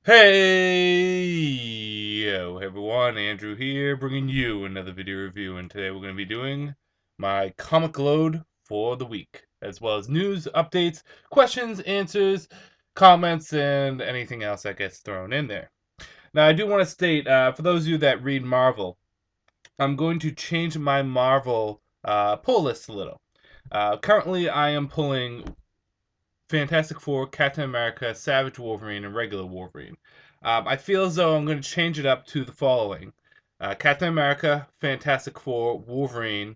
Hey, yo, everyone, Andrew here, bringing you another video review, and today we're going to be doing my comic load for the week, as well as news, updates, questions, answers, comments, and anything else that gets thrown in there. Now, I do want to state, for those of you that read Marvel, I'm going to change my Marvel pull list a little. Currently, I am pulling Fantastic Four, Captain America, Savage Wolverine, and regular Wolverine. I feel as though I'm going to change it up to the following: Captain America, Fantastic Four, Wolverine,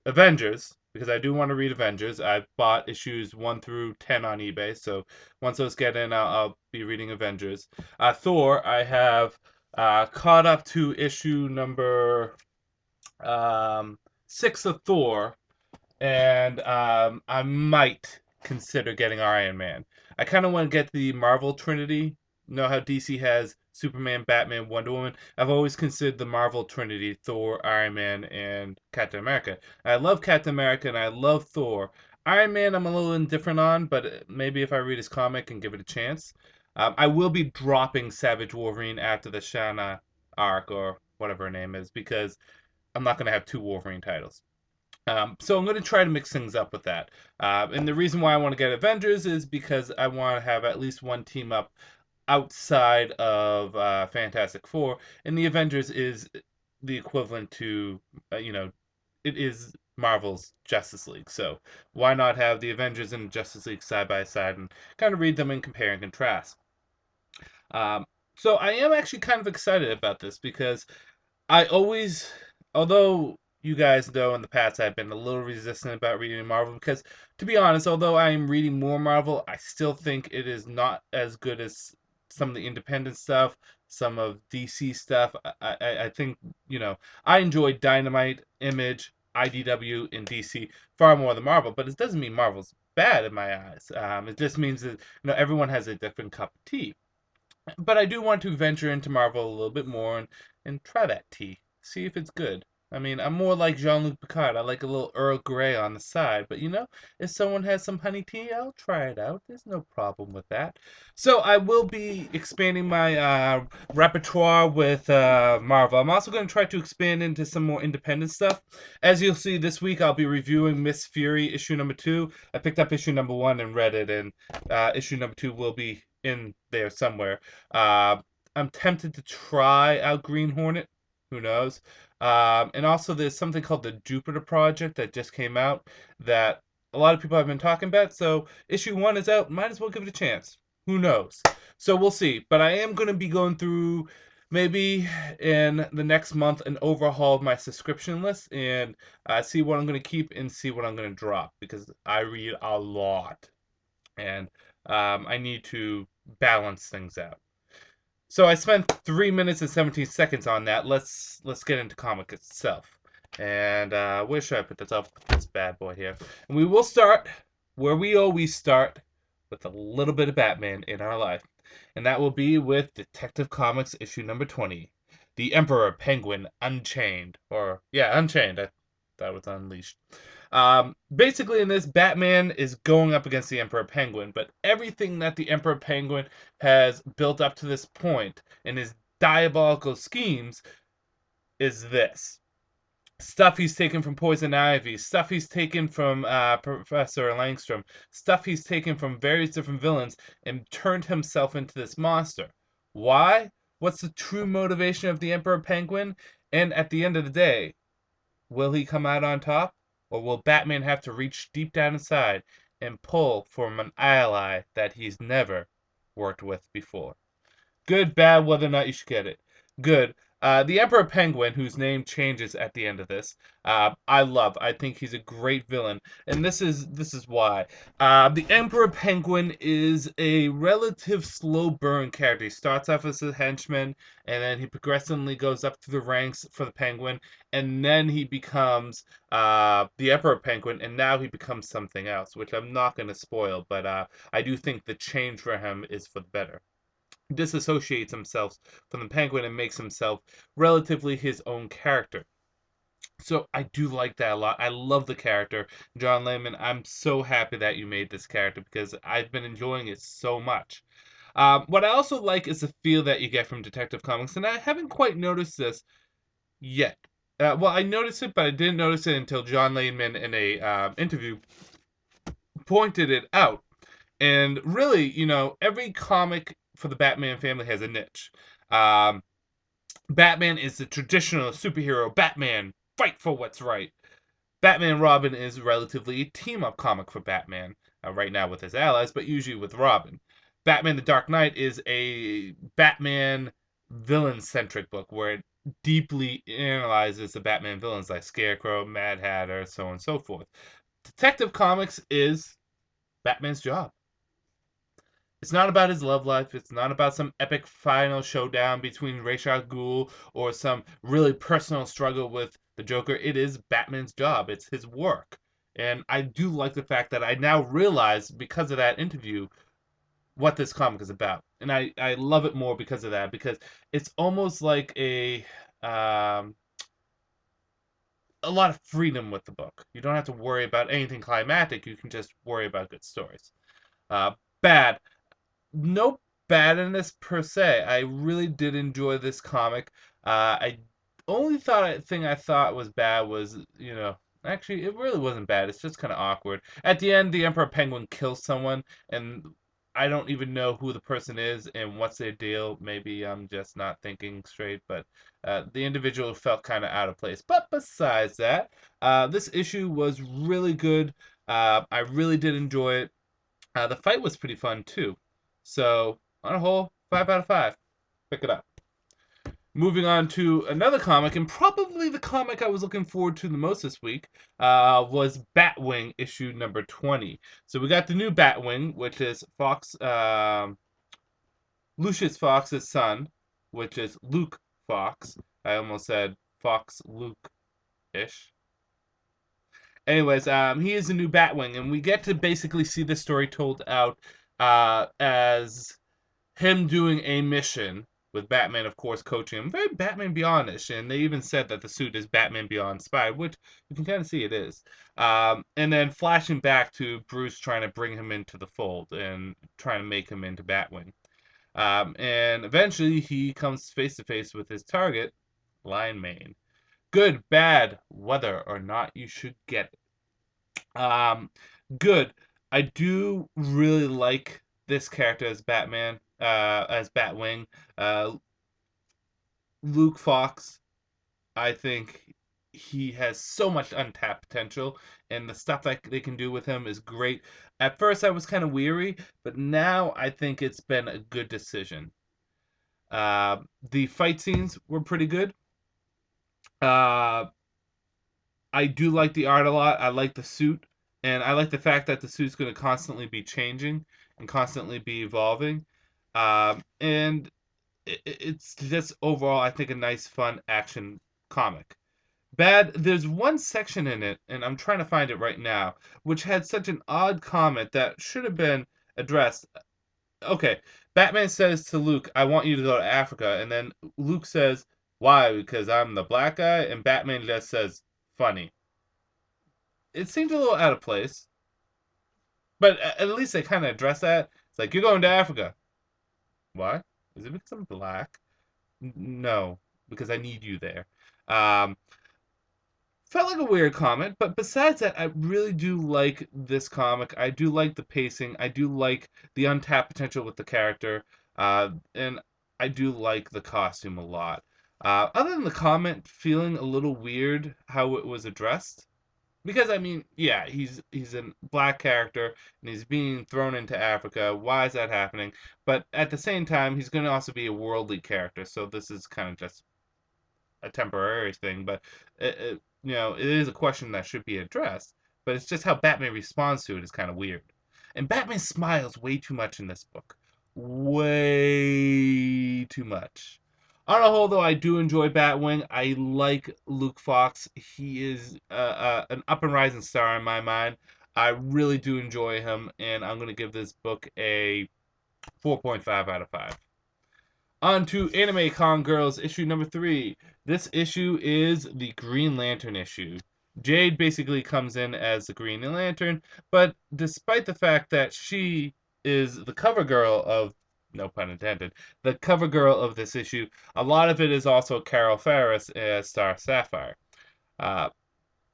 Avengers, because I do want to read Avengers. I've bought issues 1 through 10 on eBay, so once those get in, I'll be reading Avengers. Thor, I have caught up to issue number 6 of Thor, and I might consider getting Iron Man. I kind of want to get the Marvel Trinity. You know how DC has Superman, Batman, Wonder Woman? I've always considered the Marvel Trinity Thor, Iron Man, and Captain America. I love Captain America and I love Thor. Iron Man, I'm a little indifferent on, but maybe if I read his comic and give it a chance. I will be dropping Savage Wolverine after the Shanna arc or whatever her name is because I'm not going to have two Wolverine titles. So I'm going to try to mix things up with that. And the reason why I want to get Avengers is because I want to have at least one team up outside of Fantastic Four. And the Avengers is the equivalent to, it is Marvel's Justice League. So why not have the Avengers and Justice League side by side and kind of read them and compare and contrast? So I am actually kind of excited about this because I always, although you guys know in the past I've been a little resistant about reading Marvel because, to be honest, although I am reading more Marvel, I still think it is not as good as some of the independent stuff, some of DC stuff. I think, I enjoy Dynamite, Image, IDW, and DC far more than Marvel, but it doesn't mean Marvel's bad in my eyes. It just means that, everyone has a different cup of tea. But I do want to venture into Marvel a little bit more and try that tea. See if it's good. I mean, I'm more like Jean-Luc Picard. I like a little Earl Grey on the side. But if someone has some honey tea, I'll try it out. There's no problem with that. So I will be expanding my repertoire with Marvel. I'm also going to try to expand into some more independent stuff. As you'll see this week, I'll be reviewing Miss Fury issue number 2. I picked up issue number 1 and read it, and issue number 2 will be in there somewhere. Uh, I'm tempted to try out Green Hornet. Who knows? And also, there's something called the Jupiter Project that just came out that a lot of people have been talking about. So, issue 1 is out. Might as well give it a chance. Who knows? So, we'll see. But I am going to be going through maybe in the next month an overhaul of my subscription list and see what I'm going to keep and see what I'm going to drop because I read a lot. And I need to balance things out. So I spent 3 minutes and 17 seconds on that. Let's get into comic itself. And where should I put this up? Put this bad boy here. And we will start where we always start, with a little bit of Batman in our life. And that will be with Detective Comics issue number 20. The Emperor Penguin Unchained. Or, yeah, Unchained. I thought it was Unleashed. Basically, in this, Batman is going up against the Emperor Penguin, but everything that the Emperor Penguin has built up to this point in his diabolical schemes is this. Stuff he's taken from Poison Ivy, stuff he's taken from Professor Langstrom, stuff he's taken from various different villains, and turned himself into this monster. Why? What's the true motivation of the Emperor Penguin? And at the end of the day, will he come out on top? Or will Batman have to reach deep down inside and pull from an ally that he's never worked with before? Good, bad, whether or not you should get it. Good. The Emperor Penguin, whose name changes at the end of this, I love. I think he's a great villain, and this is why. The Emperor Penguin is a relative slow burn character. He starts off as a henchman, and then he progressively goes up through the ranks for the Penguin, and then he becomes the Emperor Penguin, and now he becomes something else, which I'm not going to spoil, but I do think the change for him is for the better. Disassociates himself from the Penguin and makes himself relatively his own character. So I do like that a lot. I love the character. John Layman, I'm so happy that you made this character because I've been enjoying it so much. What I also like is the feel that you get from Detective Comics, and I haven't quite noticed this yet. Well, I noticed it, but I didn't notice it until John Layman in a interview pointed it out. And really, every comic for the Batman family has a niche. Um, Batman is the traditional superhero. Batman, fight for what's right. Batman Robin is relatively a team up comic for Batman, right now with his allies, but usually with Robin. Batman the Dark Knight is a Batman villain centric book where it deeply analyzes the Batman villains like Scarecrow, Mad Hatter, so on and so forth. Detective Comics is Batman's job. It's not about his love life. It's not about some epic final showdown between Ra's al Ghul or some really personal struggle with the Joker. It is Batman's job. It's his work. And I do like the fact that I now realize, because of that interview, what this comic is about. And I love it more because of that, because it's almost like um, a lot of freedom with the book. You don't have to worry about anything climactic. You can just worry about good stories. Uh, Bad. No badness per se. I really did enjoy this comic. I only thing I thought was bad was, actually it really wasn't bad. It's just kind of awkward. At the end, the Emperor Penguin kills someone, and I don't even know who the person is and what's their deal. Maybe I'm just not thinking straight, but the individual felt kind of out of place. But besides that, this issue was really good. I really did enjoy it. The fight was pretty fun too. So, on a whole, 5 out of 5. Pick it up. Moving on to another comic, and probably the comic I was looking forward to the most this week, was Batwing issue number 20. So we got the new Batwing, which is Lucius Fox's son, which is Luke Fox. I almost said Fox Luke-ish. Anyways, he is a new Batwing, and we get to basically see the story told out as him doing a mission with Batman, of course, coaching him. Very Batman Beyond-ish, and they even said that the suit is Batman Beyond inspired, which you can kind of see it is. And then flashing back to Bruce trying to bring him into the fold and trying to make him into Batwing. And eventually he comes face to face with his target, Lion Mane. Good, bad, whether or not you should get it. Good. I do really like this character as Batman, as Batwing. Uh, Luke Fox, I think he has so much untapped potential, and the stuff that they can do with him is great. At first, I was kind of weary, but now I think it's been a good decision. The fight scenes were pretty good. Uh, I do like the art a lot. I like the suit, and I like the fact that the suit's going to constantly be changing and constantly be evolving. And it's just overall, I think, a nice, fun action comic. Bad, there's one section in it, and I'm trying to find it right now, which had such an odd comment that should have been addressed. Okay, Batman says to Luke, I want you to go to Africa, and then Luke says, why? Because I'm the black guy? And Batman just says, funny. It seems a little out of place, but at least they kind of address that. It's like, you're going to Africa. Why? Is it because I'm black? No, because I need you there. Um, Felt like a weird comment, but besides that, I really do like this comic. I do like the pacing. I do like the untapped potential with the character, and I do like the costume a lot. Other than the comment feeling a little weird how it was addressed, because I mean, yeah, he's a black character and he's being thrown into Africa. Why is that happening? But at the same time, he's going to also be a worldly character, so this is kind of just a temporary thing, but it is a question that should be addressed. But it's just how Batman responds to it is kind of weird. And Batman smiles way too much in this book, way too much. On the whole, though, I do enjoy Batwing. I like Luke Fox. He is an up and rising star in my mind. I really do enjoy him, and I'm going to give this book a 4.5 out of 5. On to Anime Con Girls issue number 3. This issue is the Green Lantern issue. Jade basically comes in as the Green Lantern, but despite the fact that she is the cover girl of no pun intended, the cover girl of this issue. A lot of it is also Carol Ferris as Star Sapphire. Uh,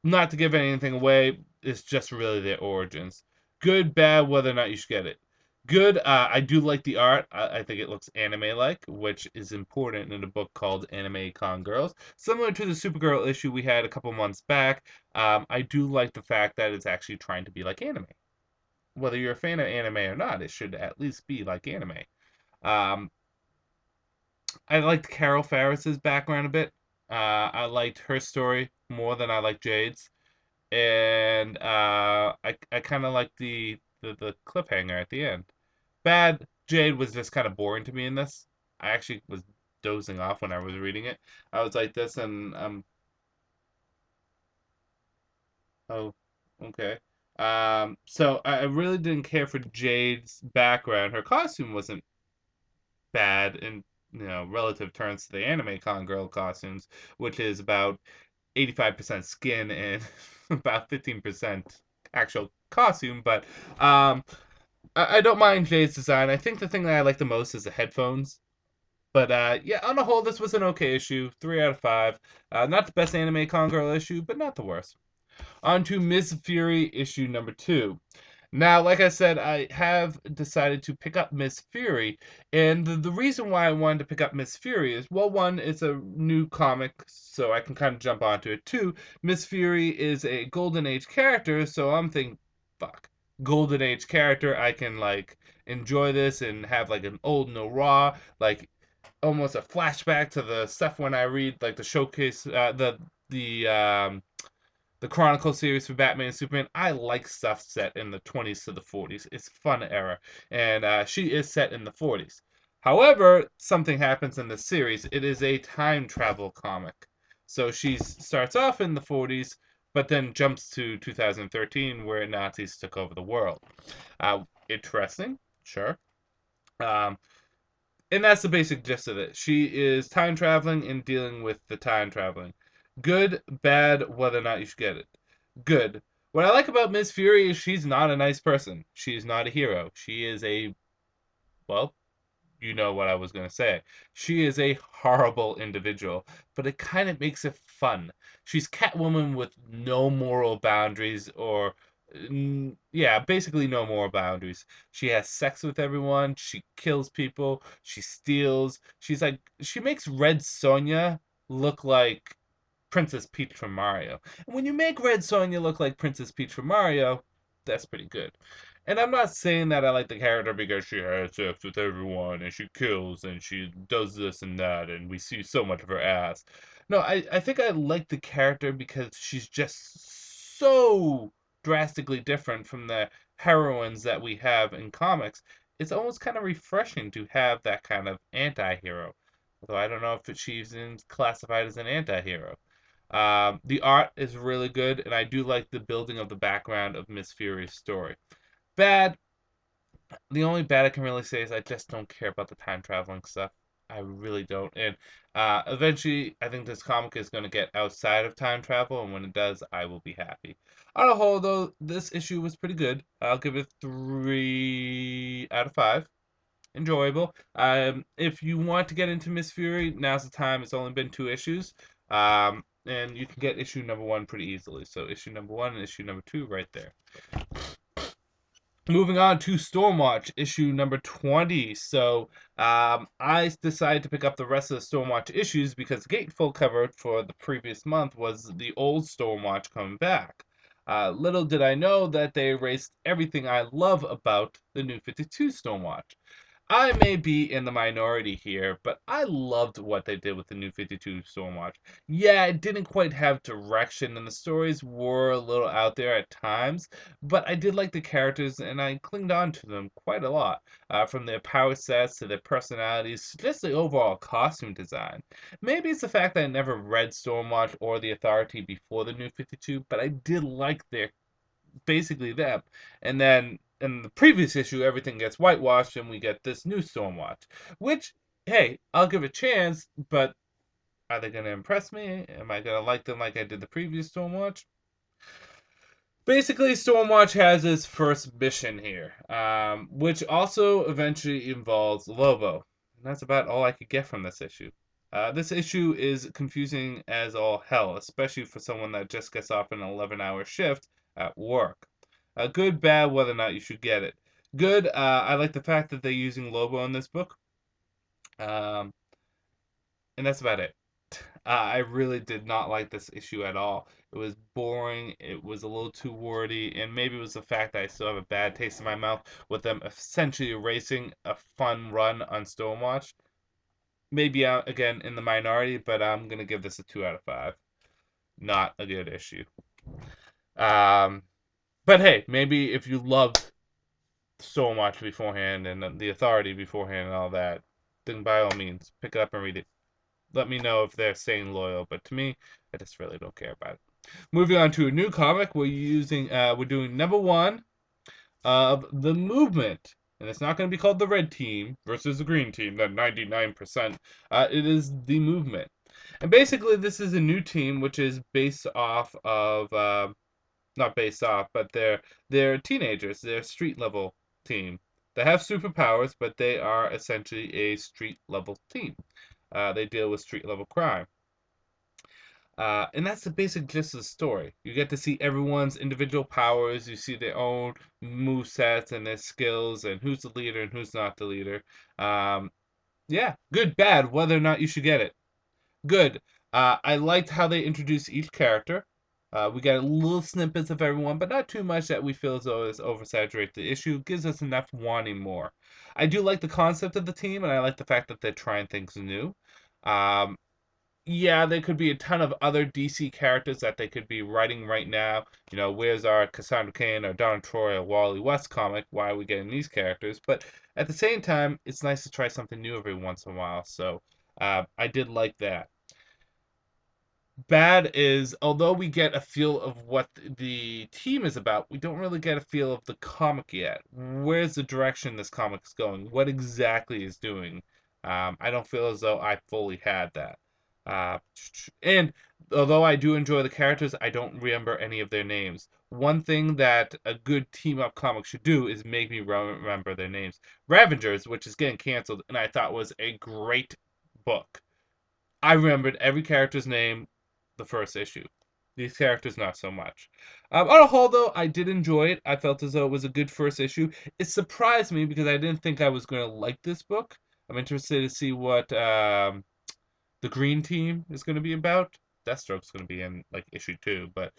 Not to give anything away, it's just really their origins. Good, bad, whether or not you should get it. Good, I do like the art. I think it looks anime-like, which is important in a book called Anime Con Girls. Similar to the Supergirl issue we had a couple months back, I do like the fact that it's actually trying to be like anime. Whether you're a fan of anime or not, it should at least be like anime. Um, I liked Carol Ferris's background a bit. I liked her story more than I liked Jade's, and I kind of like the cliffhanger at the end. Bad Jade was just kind of boring to me in this. I actually was dozing off when I was reading it. I was like this, and oh, okay. So I really didn't care for Jade's background. Her costume wasn't bad in relative terms to the anime con girl costumes, which is about 85% skin and about 15% actual costume. But I don't mind Jay's design. I think the thing that I like the most is the headphones. But yeah, on the whole, this was an okay issue. 3 out of 5. Not the best anime con girl issue, but not the worst. On to Miss Fury issue number 2. Now, like I said, I have decided to pick up Miss Fury, and the reason why I wanted to pick up Miss Fury is, well, one, it's a new comic, so I can kind of jump onto it. Two, Miss Fury is a Golden Age character, so I'm thinking, fuck, Golden Age character, I can, like, enjoy this and have, like, an old noir, like, almost a flashback to the stuff when I read, like, the showcase, the Chronicle series for Batman and Superman. I like stuff set in the 20s to the 40s. It's fun era, and she is set in the 40s. However, something happens in the series. It is a time travel comic. So she starts off in the 40s, but then jumps to 2013 where Nazis took over the world. Interesting, sure. Um, and that's the basic gist of it. She is time traveling and dealing with the time traveling. Good, bad, whether or not you should get it. Good. What I like about Miss Fury is she's not a nice person. She's not a hero. She is a, well, you know what I was going to say. She is a horrible individual, but it kind of makes it fun. She's Catwoman with no moral boundaries or yeah, basically no moral boundaries. She has sex with everyone, she kills people, she steals. She makes Red Sonja look like Princess Peach from Mario. And when you make Red Sonja look like Princess Peach from Mario, that's pretty good. And I'm not saying that I like the character because she has sex with everyone and she kills and she does this and that and we see so much of her ass. No, I think I like the character because she's just so drastically different from the heroines that we have in comics. It's almost kind of refreshing to have that kind of anti-hero. Although I don't know if she's classified as an anti-hero. The art is really good, and I do like the building of the background of Miss Fury's story. Bad. The only bad I can really say is I just don't care about the time traveling stuff. I really don't. And eventually, I think this comic is going to get outside of time travel, and when it does, I will be happy. On a whole, though, this issue was pretty good. I'll give it 3 out of 5. Enjoyable. If you want to get into Miss Fury, now's the time. It's only been 2 issues. And you can get issue number 1 pretty easily. So issue number 1 and issue number 2 right there. Moving on to Stormwatch, issue number 20. So I decided to pick up the rest of the Stormwatch issues because the gatefold cover for the previous month was the old Stormwatch coming back. Little did I know that they erased everything I love about the New 52 Stormwatch. I may be in the minority here, but I loved what they did with the New 52 Stormwatch. Yeah, it didn't quite have direction, and the stories were a little out there at times, but I did like the characters, and I clinged on to them quite a lot. From their power sets to their personalities, to just the overall costume design. Maybe it's the fact that I never read Stormwatch or the Authority before the New 52, but I did like their basically them. And then in the previous issue, everything gets whitewashed, and we get this new Stormwatch. Which, hey, I'll give a chance, but are they going to impress me? Am I going to like them like I did the previous Stormwatch? Basically, Stormwatch has its first mission here, which also eventually involves Lobo. And that's about all I could get from this issue. This issue is confusing as all hell, especially for someone that just gets off an 11-hour shift at work. Good, bad, whether or not you should get it. Good, I like the fact that they're using Lobo in this book. Um, and that's about it. I really did not like this issue at all. It was boring. It was a little too wordy, and maybe it was the fact that I still have a bad taste in my mouth with them essentially erasing a fun run on Stormwatch. Maybe I'm again in the minority, but I'm gonna give this a 2 out of 5. Not a good issue. Um, but hey, maybe if you loved Stormwatch beforehand and the Authority beforehand and all that, then by all means pick it up and read it. Let me know if they're staying loyal. But to me, I just really don't care about it. Moving on to a new comic, we're doing number 1 of the Movement, and it's not going to be called the Red Team versus the Green Team. That 99%. It is the Movement, and basically this is a new team which is based off of not based off, but they're teenagers. They're street level team. They have superpowers, but they are essentially a street level team. They deal with street level crime. And that's the basic gist of the story. You get to see everyone's individual powers. You see their own move sets and their skills, and who's the leader and who's not the leader. Yeah, good, bad, whether or not you should get it. Good. I liked how they introduced each character. We got little snippets of everyone, but not too much that we feel as though is oversaturated the issue. Gives us enough wanting more. I do like the concept of the team, and I like the fact that they're trying things new. Um, yeah, there could be a ton of other DC characters that they could be writing right now. Where's our Cassandra Cain or Donna Troy or Wally West comic? Why are we getting these characters? But at the same time, it's nice to try something new every once in a while. So I did like that. Bad is, although we get a feel of what the team is about, we don't really get a feel of the comic yet. Where's the direction this comic is going? What exactly is doing? I don't feel as though I fully had that. And although I do enjoy the characters, I don't remember any of their names. One thing that a good team up comic should do is make me remember their names. Ravengers, which is getting canceled, and I thought was a great book. I remembered every character's name the first issue. These characters, not so much. On a whole, though, I did enjoy it. I felt as though it was a good first issue. It surprised me because I didn't think I was going to like this book. I'm interested to see what the Green Team is going to be about. Deathstroke's going to be in like issue 2, but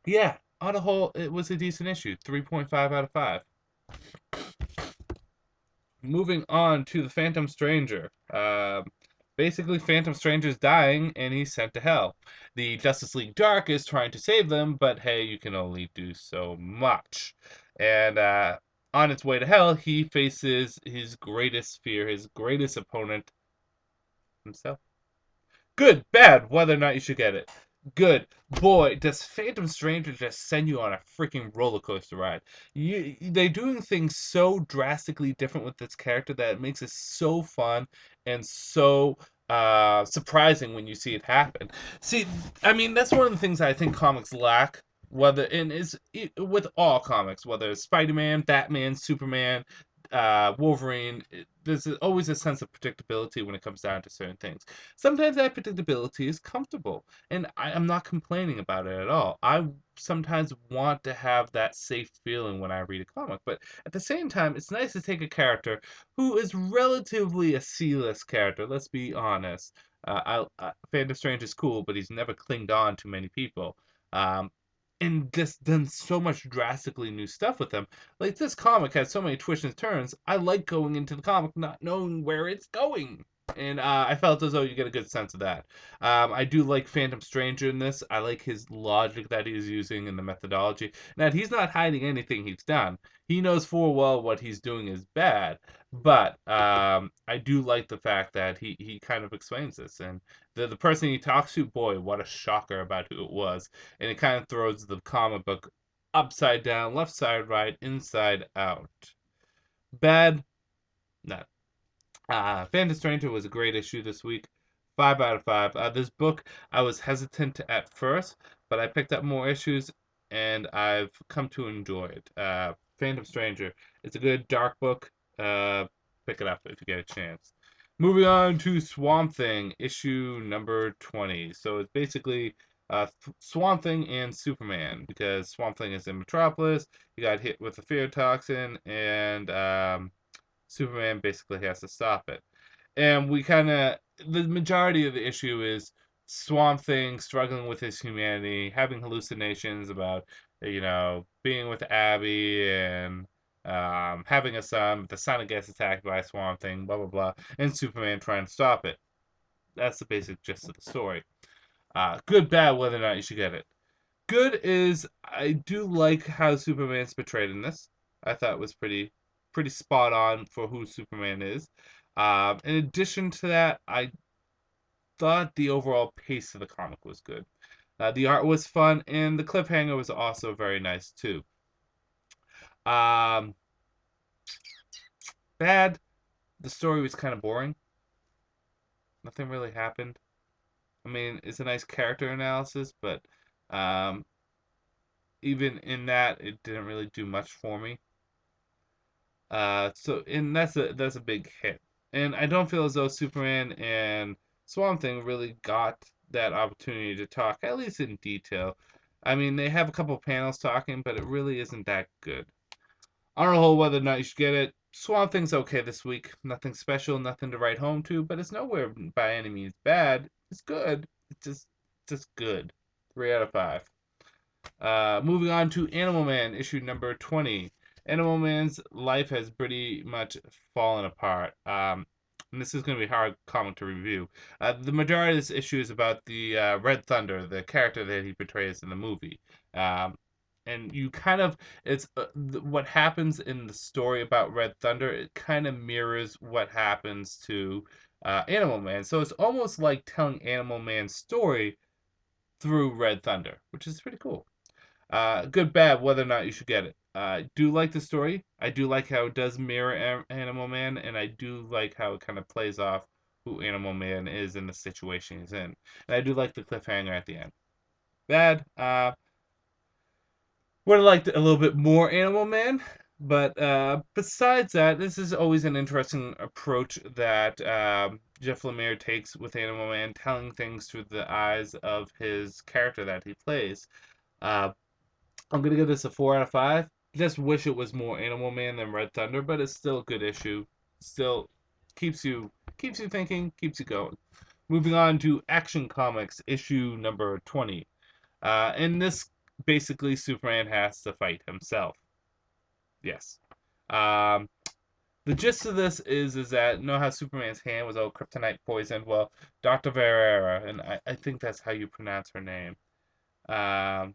yeah, on a whole, it was a decent issue. 3.5 out of 5. Moving on to the Phantom Stranger. Basically, Phantom Stranger's dying and he's sent to hell. The Justice League Dark is trying to save them, but hey, you can only do so much. And on its way to hell, he faces his greatest fear, his greatest opponent, himself. Good, bad, whether or not you should get it. Good. Boy, does Phantom Stranger just send you on a freaking roller coaster ride. They're doing things so drastically different with this character that it makes it so fun and so surprising when you see it happen. See, I mean, that's one of the things I think comics lack. With all comics, whether it's Spider-Man, Batman, Superman, Wolverine, there's always a sense of predictability when it comes down to certain things. Sometimes that predictability is comfortable, and I'm not complaining about it at all. I sometimes want to have that safe feeling when I read a comic, but at the same time, it's nice to take a character who is relatively a C-list character. Let's be honest. Phantom Strange is cool, but he's never clinged on to many people. Um, and just done so much drastically new stuff with them. Like, this comic has so many twists and turns. I like going into the comic not knowing where it's going. And I felt as though you get a good sense of that. I do like Phantom Stranger in this. I like his logic that he's using and the methodology. Now, he's not hiding anything he's done. He knows full well what he's doing is bad. But I do like the fact that he kind of explains this. And the person he talks to, boy, what a shocker about who it was. And it kind of throws the comic book upside down, left side right, inside out. Bad? No. Phantom Stranger was a great issue this week. 5 out of 5. This book, I was hesitant at first, but I picked up more issues, and I've come to enjoy it. Phantom Stranger. It's a good dark book. Uh, Pick it up if you get a chance. Moving on to Swamp Thing, issue number 20. So it's basically Swamp Thing and Superman, because Swamp Thing is in Metropolis. He got hit with a fear toxin, and Superman basically has to stop it. And we kind of, the majority of the issue is Swamp Thing struggling with his humanity, having hallucinations about, being with Abby and having a son, but the son gets attacked by Swamp Thing, blah, blah, blah, and Superman trying to stop it. That's the basic gist of the story. Good, bad, whether or not you should get it. Good is I do like how Superman's portrayed in this. I thought it was pretty spot on for who Superman is. In addition to that, I thought the overall pace of the comic was good. The art was fun, and the cliffhanger was also very nice too. Um, Bad, the story was kind of boring. Nothing really happened. I mean, it's a nice character analysis, but um, even in that, it didn't really do much for me. And that's a big hit. And I don't feel as though Superman and Swamp Thing really got that opportunity to talk, at least in detail. I mean, they have a couple panels talking, but it really isn't that good. On the whole, whether or not you should get it, Swamp Thing's okay this week. Nothing special, nothing to write home to, but it's nowhere by any means bad. It's good. It's just good. 3 out of 5. Moving on to Animal Man, issue number 20. Animal Man's life has pretty much fallen apart. And this is going to be a hard comic to review. The majority of this issue is about the Red Thunder, the character that he portrays in the movie. Um, and you kind of, it's what happens in the story about Red Thunder, it kind of mirrors what happens to Animal Man. So it's almost like telling Animal Man's story through Red Thunder, which is pretty cool. Good, bad, whether or not you should get it. I do like the story. I do like how it does mirror Animal Man, and I do like how it kind of plays off who Animal Man is in the situation he's in. And I do like the cliffhanger at the end. Bad. Would have liked a little bit more Animal Man, but besides that, this is always an interesting approach that Jeff Lemire takes with Animal Man, telling things through the eyes of his character that he plays. Uh, I'm gonna give this a 4 out of 5. Just wish it was more Animal Man than Red Thunder, but it's still a good issue. Still keeps you thinking, keeps you going. Moving on to Action Comics issue number 20. In this, basically, Superman has to fight himself. Yes. Um, the gist of this is that know how Superman's hand was all kryptonite poisoned? Well, Dr. Verera, and I think that's how you pronounce her name. Um,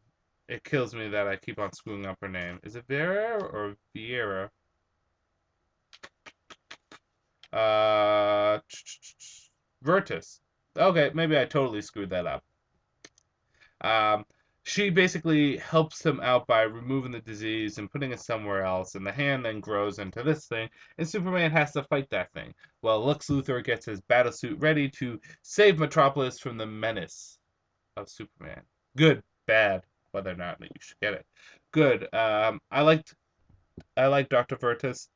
it kills me that I keep on screwing up her name. Is it Vera or Vieira? Uh, Virtus. Okay, maybe I totally screwed that up. Um, she basically helps him out by removing the disease and putting it somewhere else, and the hand then grows into this thing, and Superman has to fight that thing. Well, Lex Luthor gets his battlesuit ready to save Metropolis from the menace of Superman. Good, bad, whether or not you should get it. Good. I like Dr. Virtus.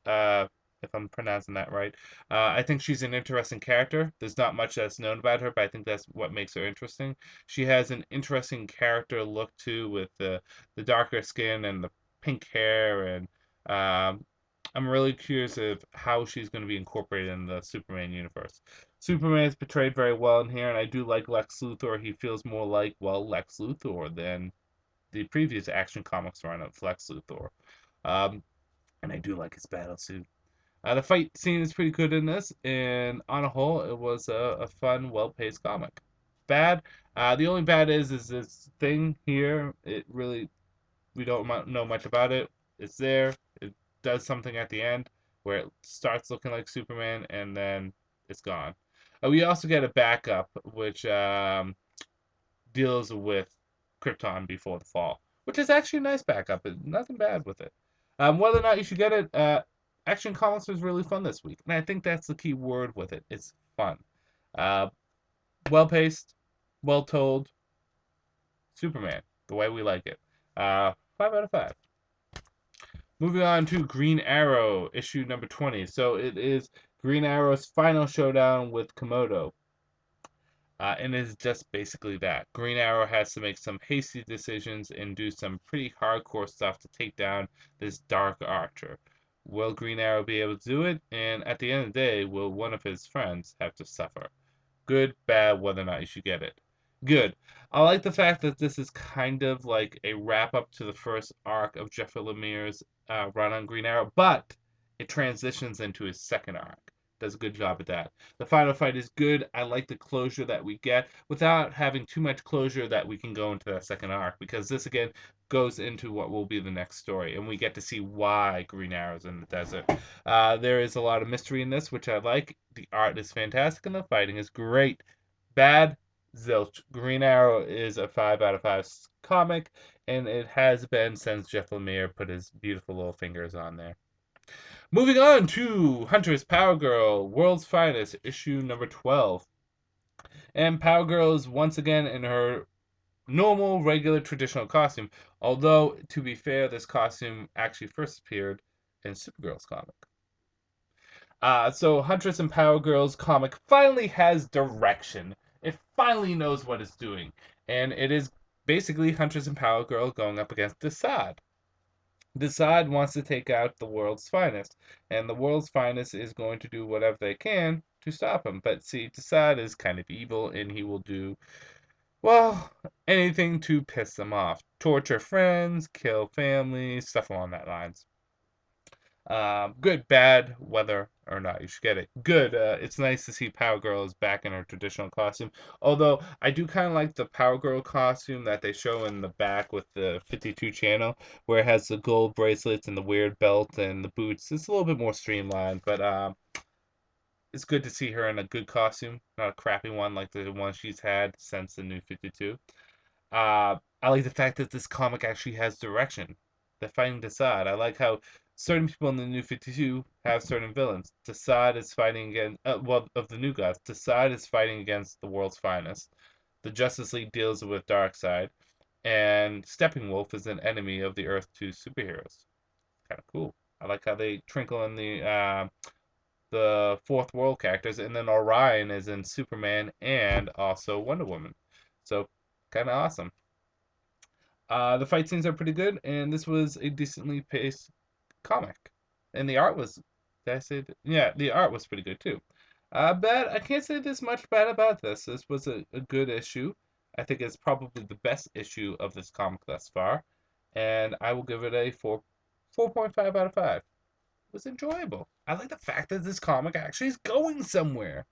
If I'm pronouncing that right. I think she's an interesting character. There's not much that's known about her, but I think that's what makes her interesting. She has an interesting character look too, with the darker skin and the pink hair, and I'm really curious of how she's going to be incorporated in the Superman universe. Superman is portrayed very well in here, and I do like Lex Luthor. He feels more like, well, Lex Luthor than the previous Action Comics run of Lex Luthor. Um, and I do like his battle suit. The fight scene is pretty good in this, and on a whole, it was a fun, well-paced comic. Bad. The only bad is this thing here. It really, we don't know much about it. It's there. It does something at the end where it starts looking like Superman, and then it's gone. We also get a backup, which deals with Krypton before the fall, which is actually a nice backup. Nothing bad with it. Whether or not you should get it, Action Comics was really fun this week, and I think that's the key word with it. It's fun. Uh, well paced, well told. Superman, the way we like it. 5 out of 5. Moving on to Green Arrow, issue number 20. So it is Green Arrow's final showdown with Komodo. And it is just basically that. Green Arrow has to make some hasty decisions and do some pretty hardcore stuff to take down this Dark Archer. Will Green Arrow be able to do it? And at the end of the day, will one of his friends have to suffer? Good, bad, whether or not you should get it. Good. I like the fact that this is kind of like a wrap up to the first arc of Jeffrey Lemire's run on Green Arrow, but it transitions into his second arc. Does a good job at that. The final fight is good. I like the closure that we get without having too much closure that we can go into that second arc, because this again goes into what will be the next story, and we get to see why Green Arrow's in the desert. There is a lot of mystery in this, which I like. The art is fantastic, and the fighting is great. Bad, zilch. Green Arrow is a 5 out of 5 comic, and it has been since Jeff Lemire put his beautiful little fingers on there. Moving on to Huntress Power Girl, World's Finest, issue number 12. And Power Girl is once again in her normal, regular, traditional costume. Although, to be fair, this costume actually first appeared in Supergirl's comic. So Huntress and Power Girl's comic finally has direction. It finally knows what it's doing. And it is basically Huntress and Power Girl going up against Desaad. Desaad wants to take out the world's finest, and the world's finest is going to do whatever they can to stop him. But see, Desaad is kind of evil, and he will do, well, anything to piss them off. Torture friends, kill families, stuff along that lines. Good, bad, whether or not you should get it. Good, it's nice to see Power Girl is back in her traditional costume. Although, I do kind of like the Power Girl costume that they show in the back with the 52 channel, where it has the gold bracelets and the weird belt and the boots. It's a little bit more streamlined, but it's good to see her in a good costume, not a crappy one like the one she's had since the new 52. I like the fact that this comic actually has direction. They're fighting Desaad. I like how certain people in the New 52 have certain villains. Desaad is fighting against, well, of the new gods, Desaad is fighting against the world's finest. The Justice League deals with Darkseid. And Steppenwolf is an enemy of the Earth 2 superheroes. Kind of cool. I like how they trinkle in the fourth world characters. And then Orion is in Superman and also Wonder Woman. So, kind of awesome. The fight scenes are pretty good, and this was a decently paced comic. And the art was, did I say that? Yeah, the art was pretty good too. Bad, I can't say this much bad about this. This was a good issue. I think it's probably the best issue of this comic thus far. And I will give it a 4.5 out of 5. It was enjoyable. I like the fact that this comic actually is going somewhere.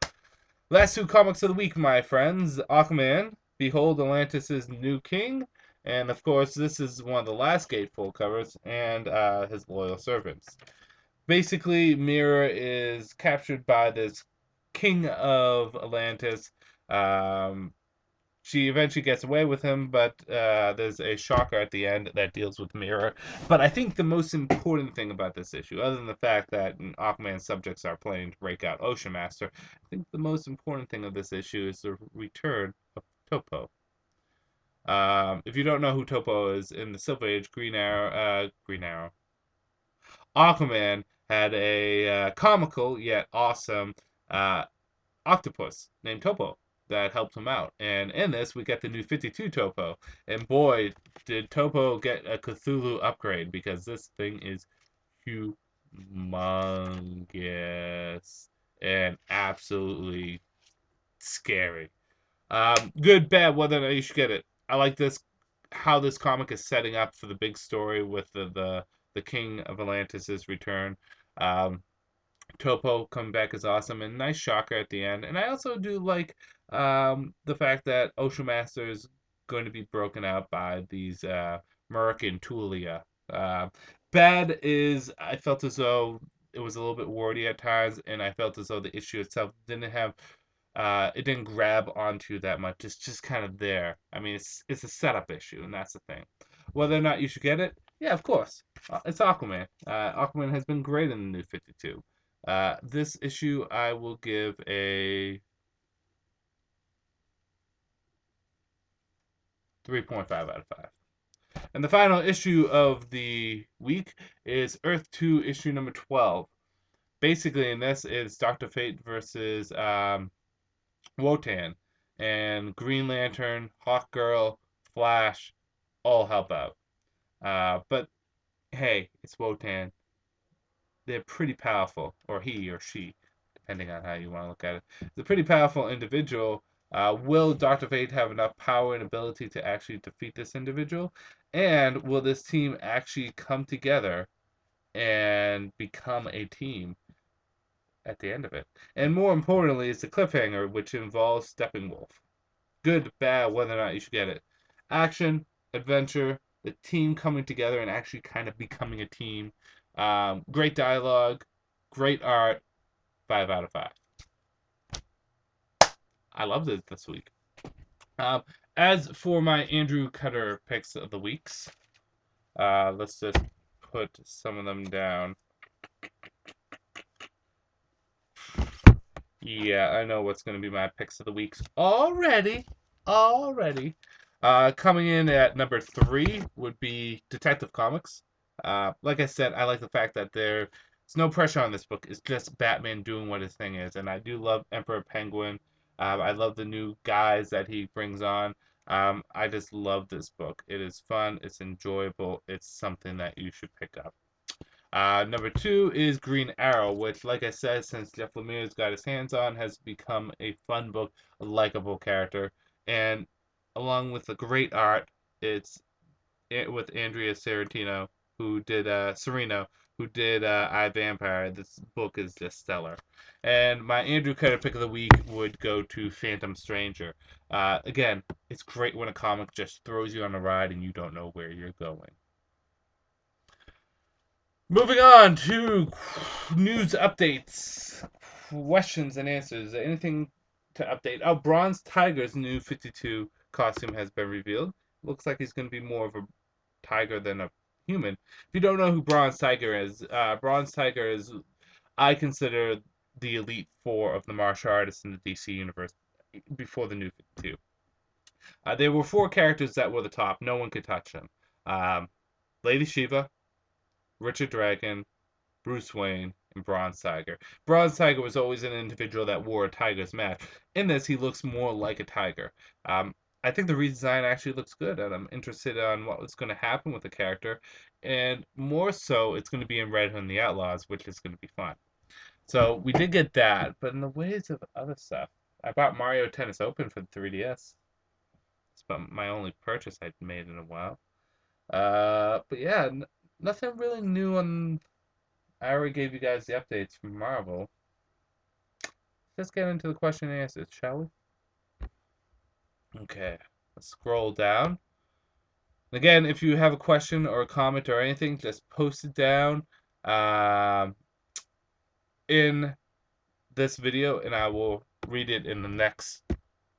Last two comics of the week, my friends. Aquaman, Behold Atlantis' New King. And of course, this is one of the last Gatefold covers, and his loyal servants. Basically, Mira is captured by this king of Atlantis. She eventually gets away with him, but there's a shocker at the end that deals with Mira. But I think the most important thing about this issue, other than the fact that Aquaman's subjects are planning to break out Ocean Master, I think the most important thing of this issue is the return of Topo. If you don't know who Topo is, in the Silver Age, Aquaman had a comical yet awesome octopus named Topo that helped him out. And in this, we get the new 52 Topo. And boy, did Topo get a Cthulhu upgrade, because this thing is humongous and absolutely scary. Good, bad, whether or not you should get it. I like how this comic is setting up for the big story with the King of Atlantis' return. Topo coming back is awesome, and nice shocker at the end. And I also do like the fact that Ocean Master is going to be broken out by these Merc and Tulia. Bad is, I felt as though it was a little bit wordy at times, and I felt as though the issue itself didn't have it didn't grab onto that much. It's just kind of there. I mean, it's a setup issue, and that's the thing. Whether or not you should get it, yeah, of course. It's Aquaman. Aquaman has been great in the new 52. This issue I will give a 3.5 out of 5. And the final issue of the week is Earth 2, issue number 12. Basically, in this, it's Dr. Fate versus Wotan. And Green Lantern, Hawkgirl, Flash, all help out. But hey, it's Wotan. They're pretty powerful, or he or she, depending on how you want to look at it. It's a pretty powerful individual. Will Dr. Fate have enough power and ability to actually defeat this individual? And will this team actually come together and become a team at the end of it? And more importantly, it's the cliffhanger, which involves Steppenwolf. Good, bad, whether or not you should get it. Action, adventure, the team coming together and actually kind of becoming a team. Great dialogue, great art, 5 out of 5. I loved it this week. Um, as for my Andrewcutter picks of the weeks, let's just put some of them down. Yeah, I know what's going to be my picks of the weeks already. Coming in at number 3 would be Detective Comics. Like I said, I like the fact that there's no pressure on this book. It's just Batman doing what his thing is. And I do love Emperor Penguin. I love the new guys that he brings on. I just love this book. It is fun. It's enjoyable. It's something that you should pick up. Number 2 is Green Arrow, which, like I said, since Jeff Lemire's got his hands on, has become a fun book, a likable character, and along with the great art, it's with Andrea Sorrentino, who did Sereno, who did I, Vampire. This book is just stellar. And my Andrewcutter pick of the week would go to Phantom Stranger. Again, it's great when a comic just throws you on a ride and you don't know where you're going. Moving on to news updates, questions and answers. Anything to update? Oh, Bronze Tiger's new 52 costume has been revealed. Looks like he's going to be more of a tiger than a human. If you don't know who Bronze Tiger is, I consider the elite four of the martial artists in the DC universe before the new 52. There were 4 characters that were the top. No one could touch them. Lady Shiva, Richard Dragon, Bruce Wayne, and Bronze Tiger. Bronze Tiger was always an individual that wore a tiger's mask. In this, he looks more like a tiger. I think the redesign actually looks good, and I'm interested on what's going to happen with the character. And more so, it's going to be in Red Hood and the Outlaws, which is going to be fun. So we did get that, but in the ways of other stuff, I bought Mario Tennis Open for the 3DS. It's about my only purchase I'd made in a while. But yeah, nothing really new on. I already gave you guys the updates from Marvel. Let's get into the question and answers, shall we? Okay, let's scroll down. Again, if you have a question or a comment or anything, just post it down in this video, and I will read it in the next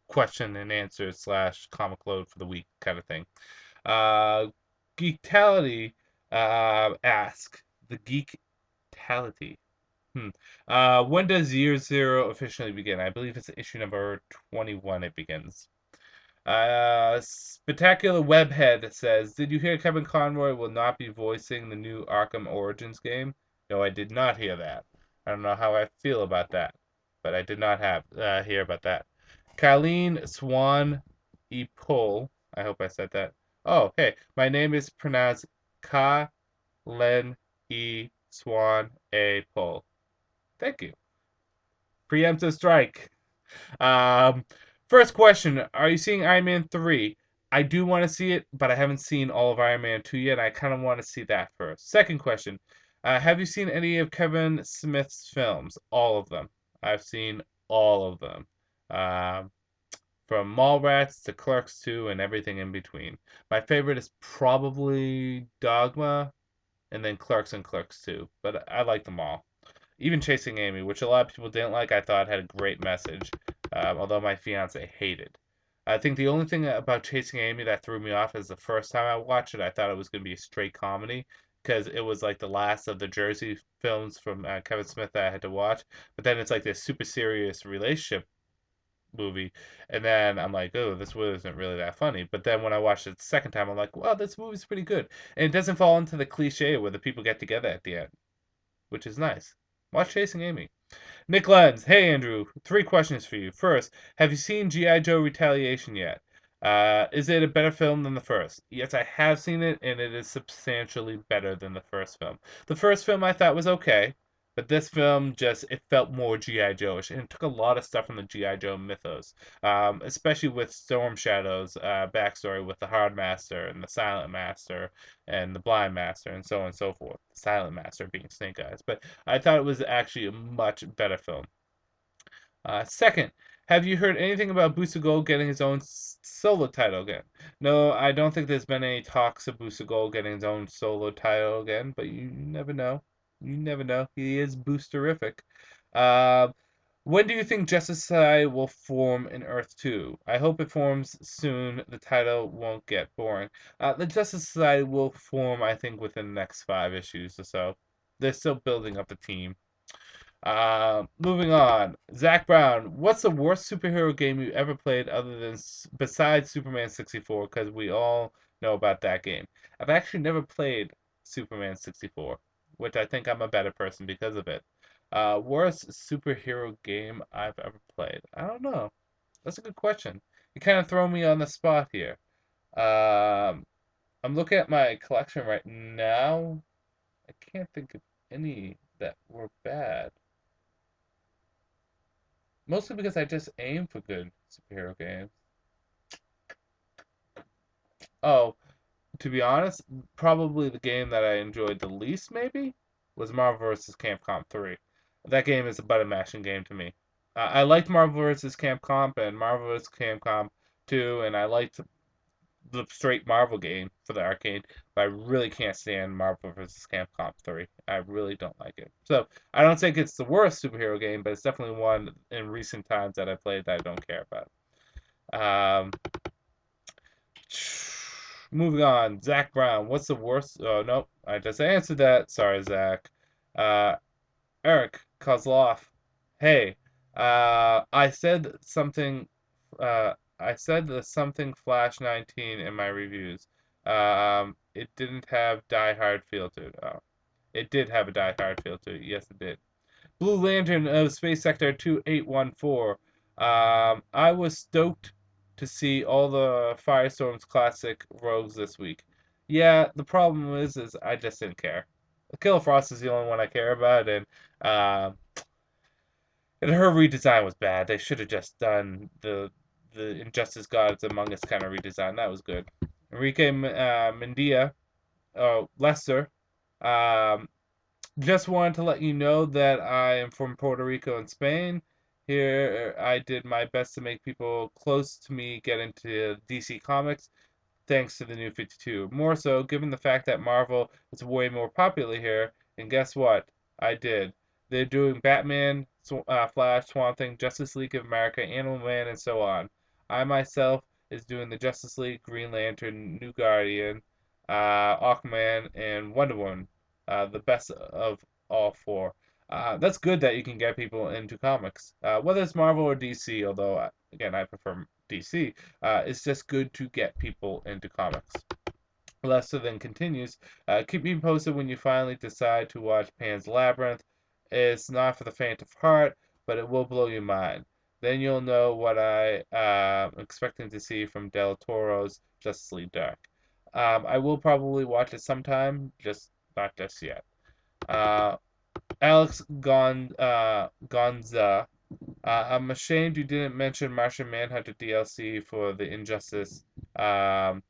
question and answer / comic load for the week kind of thing. Geektality ask the Geektality. When does Year Zero officially begin? I believe it's issue number 21. It begins. Spectacular Webhead says, "Did you hear Kevin Conroy will not be voicing the new Arkham Origins game?" No, I did not hear that. I don't know how I feel about that, but I did not hear about that. Colleen Swan E. Pull. I hope I said that. Oh, hey, my name is pronounced Ka-Len E. Swan A. Pull. Thank you. Preemptive strike. First question: are you seeing Iron Man 3? I do want to see it, but I haven't seen all of Iron Man 2 yet. I kind of want to see that first. Second question: have you seen any of Kevin Smith's films? All of them. I've seen all of them. From Mallrats to Clerks 2 and everything in between. My favorite is probably Dogma, and then Clerks and Clerks 2. But I like them all. Even Chasing Amy, which a lot of people didn't like, I thought had a great message, although my fiance hated. I think the only thing about Chasing Amy that threw me off is the first time I watched it, I thought it was going to be a straight comedy, because it was like the last of the Jersey films from Kevin Smith that I had to watch. But then it's like this super serious relationship movie, and then I'm like, oh, this wasn't really that funny. But then when I watched it the second time, I'm like, wow, this movie's pretty good, and it doesn't fall into the cliche where the people get together at the end, which is nice. Watch Chasing Amy. Nick Lenz, hey Andrew, three questions for you. First, have you seen G.I. Joe Retaliation yet? Is it a better film than the first? Yes, I have seen it, and it is substantially better than the first film. The first film I thought was okay, but this film just it felt more G.I. Joe-ish, and it took a lot of stuff from the G.I. Joe mythos, especially with Storm Shadow's backstory with the Hard Master and the Silent Master and the Blind Master and so on and so forth. The Silent Master being Snake Eyes, but I thought it was actually a much better film. Second, have you heard anything about Booster Gold getting his own solo title again? No, I don't think there's been any talks of Booster Gold getting his own solo title again, but you never know. You never know. He is boosterific. Uh, when do you think Justice Society will form in Earth 2? I hope it forms soon. The title won't get boring. The Justice Society will form, I think, within the next 5 issues or so. They're still building up the team. Moving on. Zach Brown, what's the worst superhero game you ever played other than besides Superman 64? Because we all know about that game. I've actually never played Superman 64, which I think I'm a better person because of it. Worst superhero game I've ever played. I don't know. That's a good question. You kind of throw me on the spot here. Um, I'm looking at my collection right now. I can't think of any that were bad. Mostly because I just aim for good superhero games. Oh, to be honest, probably the game that I enjoyed the least, maybe, was Marvel vs. Capcom 3. That game is a button mashing game to me. I liked Marvel vs. Capcom and Marvel vs. Capcom 2, and I liked the straight Marvel game for the arcade, but I really can't stand Marvel vs. Capcom 3. I really don't like it. So I don't think it's the worst superhero game, but it's definitely one in recent times that I played that I don't care about. Um, moving on, Zach Brown. What's the worst? Oh nope, I just answered that. Sorry, Zach. Uh, Eric Kozloff. Hey, I said something. I said the something Flash 19 in my reviews. It didn't have Die Hard feel to it. Oh, it did have a Die Hard feel to it. Yes, it did. Blue Lantern of Space Sector 2814. I was stoked to see all the Firestorm's classic rogues this week. Yeah, the problem is I just didn't care. Killer Frost is the only one I care about, uh, and her redesign was bad. They should have just done the Injustice Gods Among Us kind of redesign. That was good. Enrique Mendia, Lester, um, just wanted to let you know that I am from Puerto Rico and Spain. Here, I did my best to make people close to me get into DC Comics, thanks to the New 52. More so, given the fact that Marvel is way more popular here, and guess what? I did. They're doing Batman, Flash, Swamp Thing, Justice League of America, Animal Man, and so on. I myself is doing the Justice League, Green Lantern, New Guardian, Aquaman, and Wonder Woman. The best of all four. That's good that you can get people into comics, whether it's Marvel or DC. Although, again, I prefer DC. It's just good to get people into comics. Lester then continues, keep me posted when you finally decide to watch Pan's Labyrinth. It's not for the faint of heart, but it will blow your mind. Then you'll know what I am expecting to see from Del Toro's Justice League Dark. I will probably watch it sometime, just not just yet. Uh, Alex Gonza, I'm ashamed you didn't mention Martian Manhunter DLC for the Injustice, um,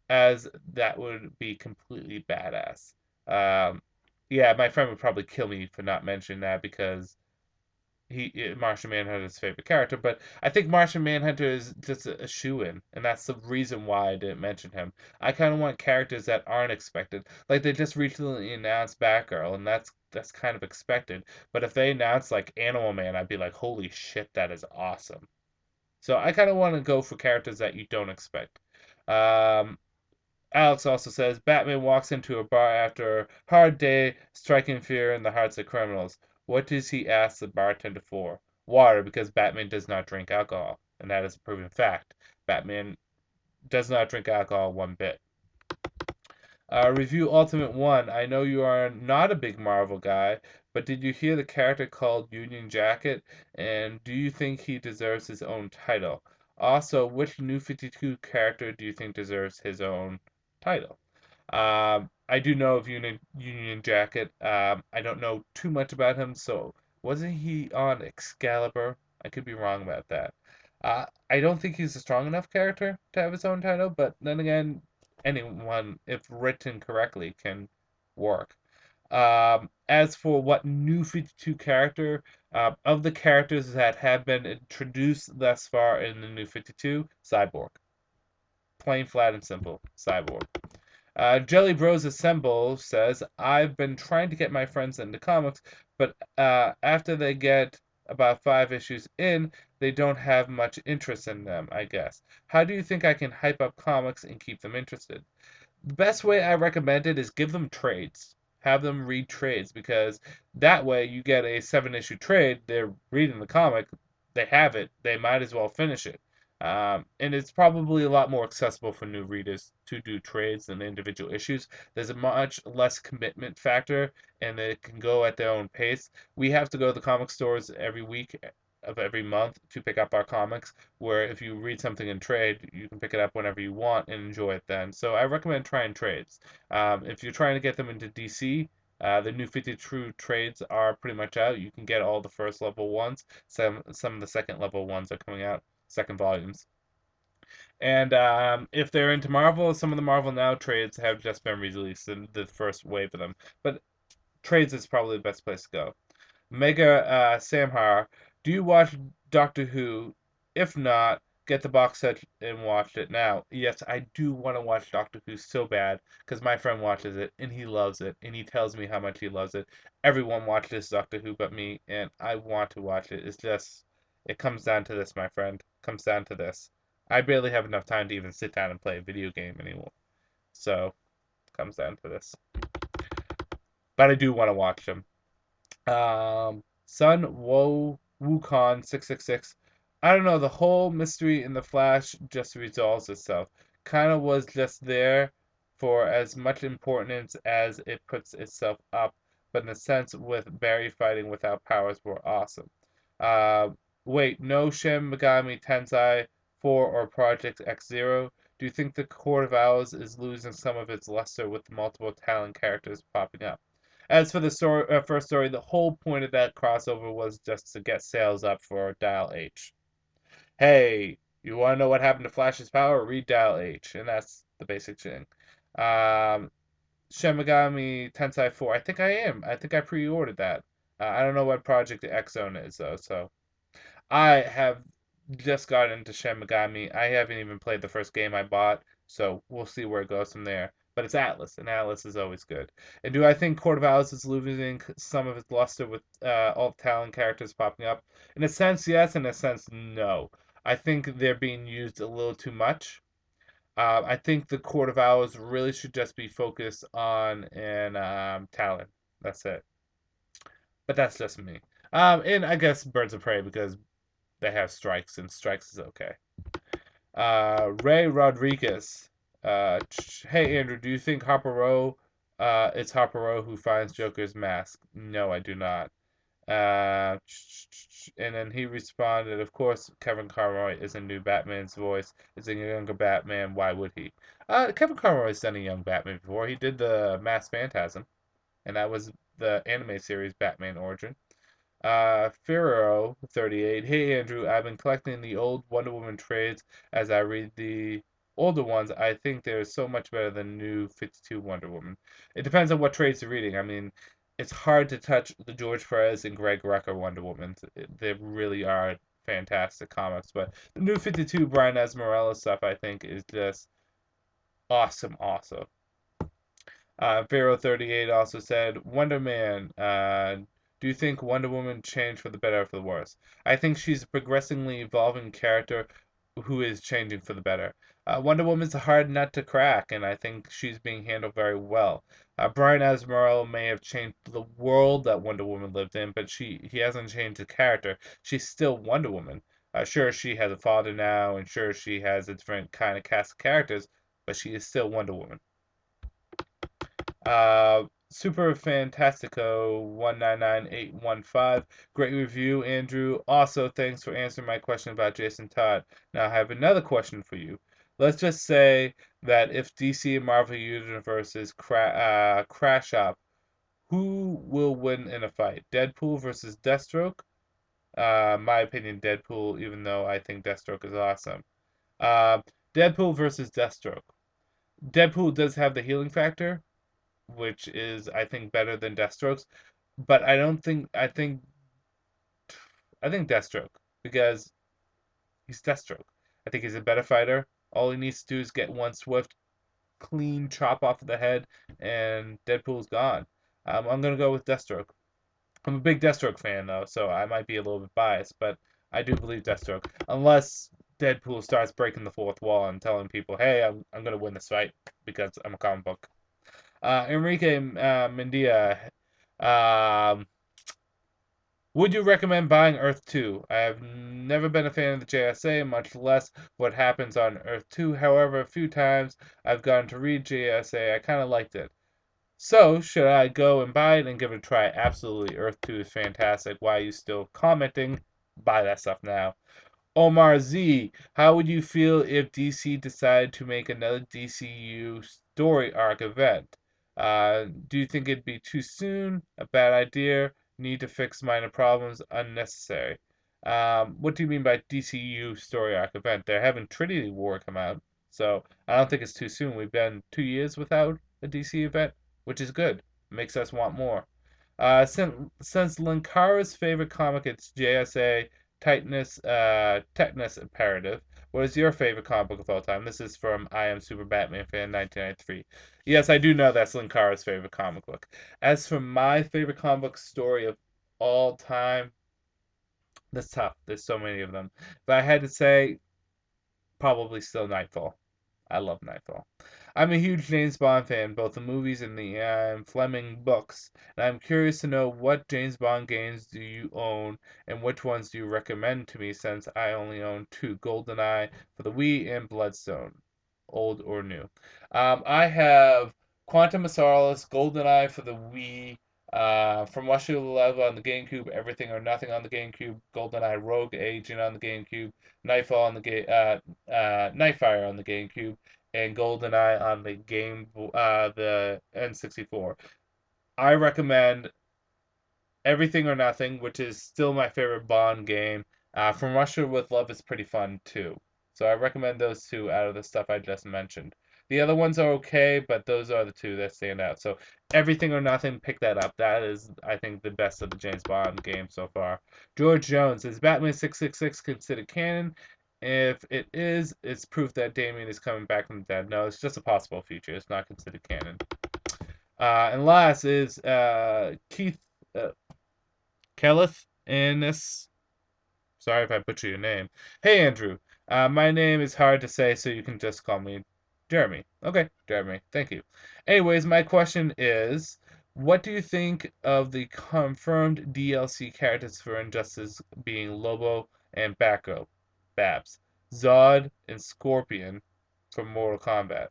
as that would be completely badass. Um, yeah, my friend would probably kill me for not mentioning that because Martian Manhunter is his favorite character, but I think Martian Manhunter is just a shoe-in, and that's the reason why I didn't mention him. I kind of want characters that aren't expected. Like they just recently announced Batgirl, and that's kind of expected. But if they announced like Animal Man, I'd be like, holy shit, that is awesome. So I kind of want to go for characters that you don't expect. Um, Alex also says Batman walks into a bar after a hard day, striking fear in the hearts of criminals. What does he ask the bartender for? water because Batman does not drink alcohol, and that is a proven fact. Batman does not drink alcohol one bit. Review Ultimate 1. I know you are not a big Marvel guy, but did you hear the character called Union Jacket? And do you think he deserves his own title? Also, which New 52 character do you think deserves his own title? I do know of Union Jacket. I don't know too much about him, so wasn't he on Excalibur? I could be wrong about that. I don't think he's a strong enough character to have his own title, but then again, anyone, if written correctly, can work. As for what new 52 character, of the characters that have been introduced thus far in the new 52, Cyborg. Plain, flat, and simple. Cyborg. Jelly Bros Assemble says, I've been trying to get my friends into comics, but after they get about 5 issues in, they don't have much interest in them, I guess. How do you think I can hype up comics and keep them interested? The best way I recommend it is give them trades. Have them read trades because that way you get a 7 issue trade. They're reading the comic, they have it, they might as well finish it. And it's probably a lot more accessible for new readers to do trades than individual issues. There's a much less commitment factor, and they can go at their own pace. We have to go to the comic stores every week of every month to pick up our comics, where if you read something in trade, you can pick it up whenever you want and enjoy it then. So I recommend trying trades. If you're trying to get them into DC, the new 50 True trades are pretty much out. You can get all the first level ones. Some of the second level ones are coming out, second volumes. And if they're into Marvel, some of the Marvel Now trades have just been released in the first wave of them. But trades is probably the best place to go. Mega Samhar, do you watch Doctor Who? If not, get the box set and watch it now. Yes, I do want to watch Doctor Who so bad because my friend watches it and he loves it and he tells me how much he loves it. Everyone watches Doctor Who but me, and I want to watch it. It's just, it comes down to this, my friend. It comes down to this. I barely have enough time to even sit down and play a video game anymore. So, it comes down to this. But I do want to watch them. Sun Wukong 666. I don't know, the whole mystery in the Flash just resolves itself. Kind of was just there for as much importance as it puts itself up, but in a sense with Barry fighting without powers were awesome. Uh, Wait, no Shin Megami Tensei 4 or Project X Zero? Do you think the Court of Owls is losing some of its luster with multiple talent characters popping up? As for the first story, the whole point of that crossover was just to get sales up for Dial H. Hey, you want to know what happened to Flash's power? Read Dial H, and that's the basic thing. Um, Shin Megami Tensei 4. I think I am. I think I pre-ordered that. I don't know what Project X Zone is though, so I have just got into Shin Megami. I haven't even played the first game I bought, so we'll see where it goes from there. But it's Atlas, and Atlas is always good. And do I think Court of Owls is losing some of its luster with all the talent characters popping up? In a sense, yes. In a sense, no. I think they're being used a little too much. I think the Court of Owls really should just be focused on an talent. That's it. But that's just me. And I guess Birds of Prey because they have strikes, and strikes is okay. Ray Rodriguez. Hey, Andrew, do you think Harper Row, it's Harper Row who finds Joker's mask? No, I do not. Uh, and then he responded, of course, Kevin Conroy is a new Batman's voice. It's a younger Batman. Why would he? Kevin Conroy's done a young Batman before. He did the Masked Phantasm, and that was the anime series Batman Origin. Firo 38. Hey Andrew, I've been collecting the old Wonder Woman trades as I read the older ones. I think they're so much better than new 52 Wonder Woman. It depends on what trades you're reading. I mean, it's hard to touch the George Perez and Greg Rucka Wonder Woman. They really are fantastic comics, but the new 52 Brian Azzarello stuff I think is just awesome, awesome. Pharaoh 38 also said, Wonder Man, do you think Wonder Woman changed for the better or for the worse? I think she's a progressively evolving character who is changing for the better. Wonder Woman's a hard nut to crack, and I think she's being handled very well. Brian Azzarello may have changed the world that Wonder Woman lived in, but he hasn't changed the character. She's still Wonder Woman. Sure, she has a father now, and sure, she has a different kind of cast of characters, but she is still Wonder Woman. Super Fantastico 199815. Great review, Andrew. Also, thanks for answering my question about Jason Todd. Now, I have another question for you. Let's just say that if DC and Marvel universes crash up, who will win in a fight? Deadpool versus Deathstroke? My opinion, Deadpool, even though I think Deathstroke is awesome. Uh, Deadpool versus Deathstroke. Deadpool does have the healing factor, which is I think better than Deathstroke's. But I think Deathstroke because he's Deathstroke. I think he's a better fighter. All he needs to do is get one swift, clean chop off of the head, and Deadpool's gone. I'm gonna go with Deathstroke. I'm a big Deathstroke fan though, so I might be a little bit biased, but I do believe Deathstroke. Unless Deadpool starts breaking the fourth wall and telling people, "Hey, I'm gonna win this fight because I'm a comic book." Enrique Mendia, um, would you recommend buying Earth 2? I have never been a fan of the JSA, much less what happens on Earth 2. However, a few times I've gone to read JSA, I kind of liked it. So, should I go and buy it and give it a try? Absolutely. Earth 2 is fantastic. Why are you still commenting? Buy that stuff now. Omar Z, how would you feel if DC decided to make another DCU story arc event? Do you think it'd be too soon? A bad idea? Need to fix minor problems? Unnecessary? What do you mean by DCU story arc event? They're having Trinity War come out, so I don't think it's too soon. We've been 2 years without a DC event, which is good. Makes us want more. Since Linkara's favorite comic is JSA, Tetanus Imperative. What is your favorite comic book of all time? This is from I Am Super Batman Fan 1993. Yes, I do know that's Linkara's favorite comic book. As for my favorite comic book story of all time, that's tough. There's so many of them. If I had to say, probably still Nightfall. I love Nightfall. I'm a huge James Bond fan, both the movies and the Fleming books, and I'm curious to know what James Bond games do you own and which ones do you recommend to me since I only own two, GoldenEye for the Wii and Bloodstone, old or new. I have Quantum of Solace, GoldenEye for the Wii, From Russia with Love on the GameCube, Everything or Nothing on the GameCube, GoldenEye Rogue Agent on the GameCube, Nightfall on the Nightfire on the GameCube, and GoldenEye on the N64. I recommend Everything or Nothing, which is still my favorite Bond game. From Russia with Love is pretty fun too. So I recommend those two out of the stuff I just mentioned. The other ones are okay, but those are the two that stand out. So Everything or Nothing, pick that up. That is, I think, the best of the James Bond games so far. George Jones, is Batman 666 considered canon? If it is, it's proof that Damien is coming back from the dead. No, it's just a possible future. It's not considered canon. And last is Keith uh, Kelleth Innes. Sorry if I butcher your name. Hey, Andrew. My name is hard to say, so you can just call me Jeremy. Okay, Jeremy. Thank you. Anyways, my question is, what do you think of the confirmed DLC characters for Injustice being Lobo and Batgirl, Babs, Zod, and Scorpion from Mortal Kombat?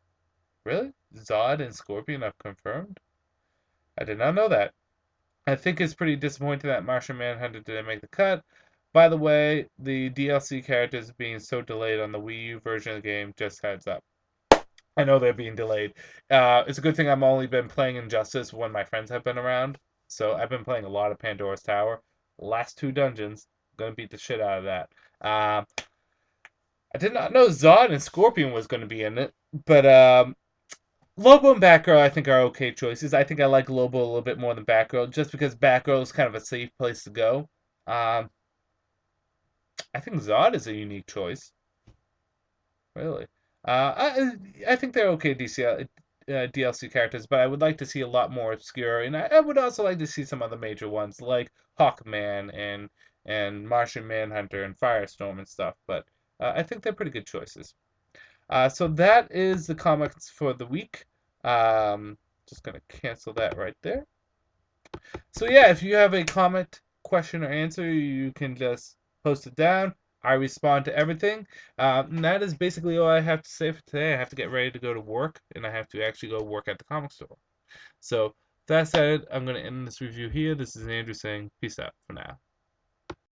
Really? Zod and Scorpion are confirmed? I did not know that. I think it's pretty disappointing that Martian Manhunter didn't make the cut. By the way, the DLC characters being so delayed on the Wii U version of the game, just heads up. I know they're being delayed. It's a good thing I've only been playing Injustice when my friends have been around. So I've been playing a lot of Pandora's Tower. Last two dungeons, gonna beat the shit out of that. I did not know Zod and Scorpion was gonna be in it, but Lobo and Batgirl, I think, are okay choices. I think I like Lobo a little bit more than Batgirl, just because Batgirl is kind of a safe place to go. Um, I think Zod is a unique choice, really. I think they're okay DLC characters, but I would like to see a lot more obscure, and I would also like to see some other major ones like Hawkman and Martian Manhunter and Firestorm and stuff. But I think they're pretty good choices. So that is the comics for the week. Just gonna cancel that right there. So yeah, if you have a comment, question, or answer, you can just post it down. I respond to everything. And that is basically all I have to say for today. I have to get ready to go to work, and I have to actually go work at the comic store. So that said, I'm going to end this review here. This is Andrew saying peace out for now.